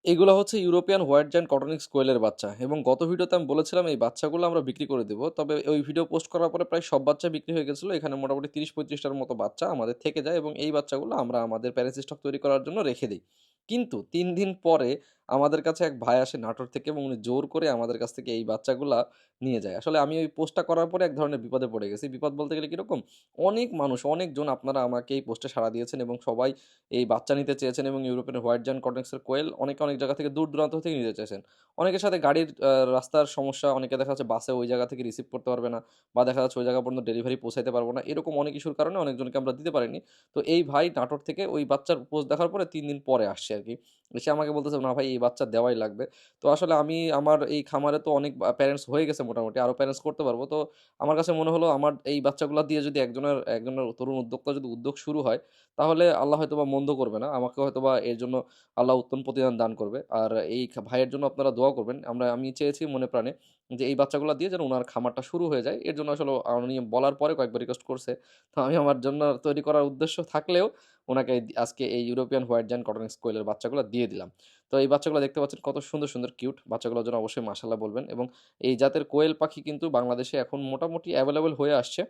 এগুলো হচ্ছে European white giant কটনিক্স কোয়েলের বাচ্চা এবং গত ভিডিওতে আমি বলেছিলাম এই বাচ্চাগুলো আমরা বিক্রি করে দেবো। তবে ওই ভিডিও পোস্ট করার পরে প্রায় সব বাচ্চা বিক্রি হয়ে গেছিলো। এখানে মোটামুটি ৩০-৩৫টার মতো বাচ্চা আমাদের থেকে যায় এবং এই বাচ্চাগুলো আমরা আমাদের প্যারেন্টস স্টক তৈরি করার জন্য রেখে দিই। কিন্তু ৩ দিন পরে আমাদের কাছে এক ভাই আসে নাটোর থেকে এবং উনি জোর করে আমাদের কাছ থেকে এই বাচ্চাগুলা নিয়ে যায়। আসলে আমি ওই পোস্টটা করার পরে এক ধরনের বিপদে পড়ে গেছি। বিপদ বলতে গেলে কিরকম? অনেক মানুষ, অনেকজন আপনারা আমাকে এই পোস্টে সাড়া দিয়েছেন এবং সবাই এই বাচ্চা নিতে চেয়েছেন এবং ইউরোপিয়ান হোয়াইট জায়ান্ট কটনিক্সের কোয়েল অনেকে অনেক জায়গা থেকে দূর দূরান্ত থেকে নিতে চেয়েছেন। অনেকের সাথে গাড়ির রাস্তার সমস্যা, অনেকে দেখা যাচ্ছে বাসে ওই জায়গা থেকে রিসিভ করতে পারবে না বা দেখা যাচ্ছে ওই জায়গা পর্যন্ত ডেলিভারি পৌঁছাইতে পারবো না। এরকম অনেক ইস্যুর কারণে অনেকজনকে আমরা দিতে পারিনি। তো এই ভাই নাটোর থেকে ওই বাচ্চার পোস্ট দেখার পরে ৩ দিন পরে আসছে আরকি। এসে আমাকে বলতেছে, "না ভাই এই বাচ্চা দেওয়াই লাগবে।" তো আসলে আমি আমার এই খামারে তো অনেক প্যারেন্টস হয়ে গেছে মোটামুটি। আরো প্যারেন্টস করতে পারবো। তো আমার কাছে মনে হলো আমার এই বাচ্চাগুলা দিয়ে যদি একজনের তরুণ উদ্যোক্তা যদি উদ্যোগ শুরু হয় তাহলে আল্লাহ হয়তোবা মন্দ করবে না। আমাকে হয়তোবা এর জন্য আল্লাহ উত্তম প্রতিদান দান করবে। আর এই ভাইয়ের জন্য আপনারা দোয়া করবেন। আমি চেয়েছি মনে প্রাণে যে এই বাচ্চাগুলা দিয়ে যেন উনার খামারটা শুরু হয়ে যায়। এর জন্য আসলে উনি বলার পরে কয়েকবার রিকোয়েস্ট করছে। তো আমি আমার জন্য তৈরি করার উদ্দেশ্য থাকলেও উনাকে আজকে এই ইউরোপিয়ান হোয়াইট জায়ান্ট কটনিক্স কোয়েলের বাচ্চাগুলা দিয়ে দিলাম। তো এই বাচ্চাগুলো দেখতে পাচ্ছেন কত সুন্দর, সুন্দর কিউট। বাচ্চাগুলোর জন্য অবশ্যই মাশাআল্লাহ বলবেন এবং এই জাতের কোয়েল পাখি কিন্তু বাংলাদেশে এখন মোটামুটি এভেইলেবল হয়ে আসছে।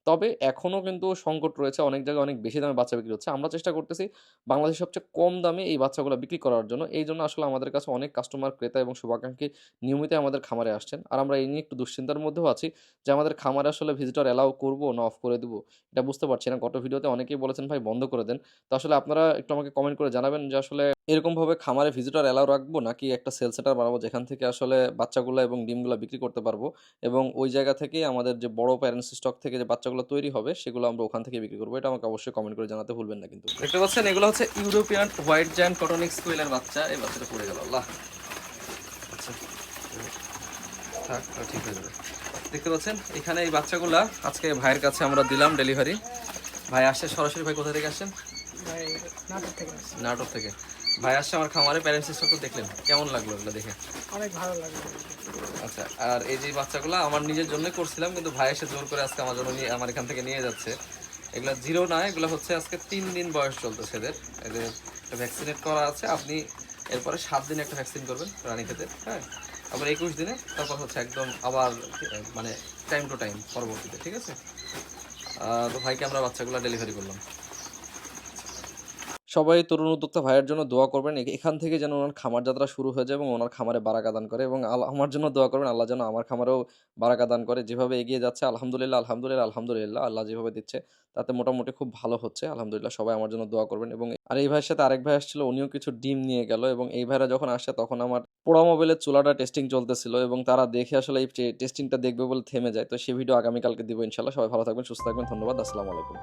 তবে এখনো কিন্তু সংকট রয়েছে। অনেক জায়গায় অনেক বেশি দামে বাচ্চা বিক্রি হচ্ছে। আমরা চেষ্টা করতেছি বাংলাদেশের সবচেয়ে কম দামে এই বাচ্চাগুলা বিক্রি করার জন্য। এইজন্য আসলে আমাদের কাছে অনেক কাস্টমার, ক্রেতা এবং শুভাকাঙ্ক্ষী নিয়মিতই আমাদের খামারে আসছেন। আর আমরা এই নিয়ে একটু দুশ্চিন্তার মধ্যেও আছি যে আমাদের খামারে আসলে ভিজিটর অ্যালাও করব না অফ করে দিব। এটা বুঝতে পারছি না। গত ভিডিওতে অনেকেই বলেছেন ভাই বন্ধ করে দেন। তো আসলে আপনারা একটু আমাকে কমেন্ট করে জানাবেন যে আসলে এরকমভাবে খামারে ভিজিটর অ্যালাও রাখবো নাকি একটা সেল সেন্টার বানাবো যেখান থেকে আসলে বাচ্চাগুলা এবং ডিমগুলা বিক্রি করতে পারবো। এবং ওই জায়গা থেকেই আমাদের যে বড় প্যারেন্টস স্টক থেকে যে বাচ্চাগুলো তৈরি হবে সেগুলো আমরা ওখান থেকে বিক্রি করবো। এটা আমাকে অবশ্যই কমেন্ট করে জানাতে ভুলবেন না কিন্তু। দেখতে পাচ্ছেন এগুলো হচ্ছে ইউরোপিয়ান হোয়াইট জায়ান্ট কটনিক্স কোয়েলের বাচ্চা। এই বাচ্চাটা পড়ে গেল। আল্লাহ! আচ্ছা, থাক ঠিক হয়ে যাবে। দেখতে পাচ্ছেন এখানে এই বাচ্চাগুলা আজকে ভাইয়ের কাছে আমরা দিলাম ডেলিভারি। ভাই আসছে সরাসরি। ভাই কোথা থেকে আসছেন? ভাই নাটোর থেকে আসছি। নাটোর থেকে। ভাই আসছে আমার খামারে প্যারেন্টস স্টক দেখলেন। কেমন লাগলো এগুলো দেখে? অনেক ভালো লাগলো। আচ্ছা, আর এই যে বাচ্চাগুলো আমার নিজের জন্যই করছিলাম কিন্তু ভাই এসে জোর করে আজকে আমার জন্য নিয়ে আমার এখান থেকে নিয়ে যাচ্ছে। এগুলা জিরো না, এগুলো হচ্ছে আজকে ৩ দিন বয়স চলতেছে এদের। এদের একটা ভ্যাকসিনেট করা আছে। আপনি এরপরে ৭ দিনে একটা ভ্যাকসিন করবেন রানীক্ষেতের, হ্যাঁ? আবার ২১ দিনে, তারপর হচ্ছে একদম আবার মানে টাইম টু টাইম পরবর্তীতে, ঠিক আছে? তো ভাইকে আমরা বাচ্চাগুলো ডেলিভারি করলাম। সবাই তরুণ উদ্যোক্তা ভাইয়ের জন্য দোয়া করবেন। এখান থেকে যেন ওনার খামার যাত্রা শুরু হয়ে যায় এবং ওনার খামারে বারাকা দান করে এবং আমার জন্য দোয়া করবেন। আল্লাহ যেন আমার খামারেও বারাকা দান করে। যেভাবে এগিয়ে যাচ্ছে আলহামদুলিল্লাহ, আলহামদুলিল্লাহ, আলহামদুলিল্লাহ। আল্লাহ যেভাবে দিচ্ছে তাতে মোটামুটি খুব ভালো হচ্ছে। আলহামদুলিল্লাহ সবাই আমার জন্য দোয়া করবেন এবং এই ভাইয়ের সাথে আরেক ভাই আসছিল, উনিও কিছু ডিম নিয়ে গেল এবং এই ভাইরা যখন আসছে তখন আমার পোড়া মোবাইলের চুলাটা টেস্টিং চলতেছিল এবং তারা দেখে আসলে এই টেস্টিংটা দেখবে বলে থেমে যায়। তো সেই ভিডিও আগামীকালকে দিব ইনশাআল্লাহ। সবাই ভালো থাকবেন, সুস্থ থাকবেন। ধন্যবাদ। আসসালামু আলাইকুম।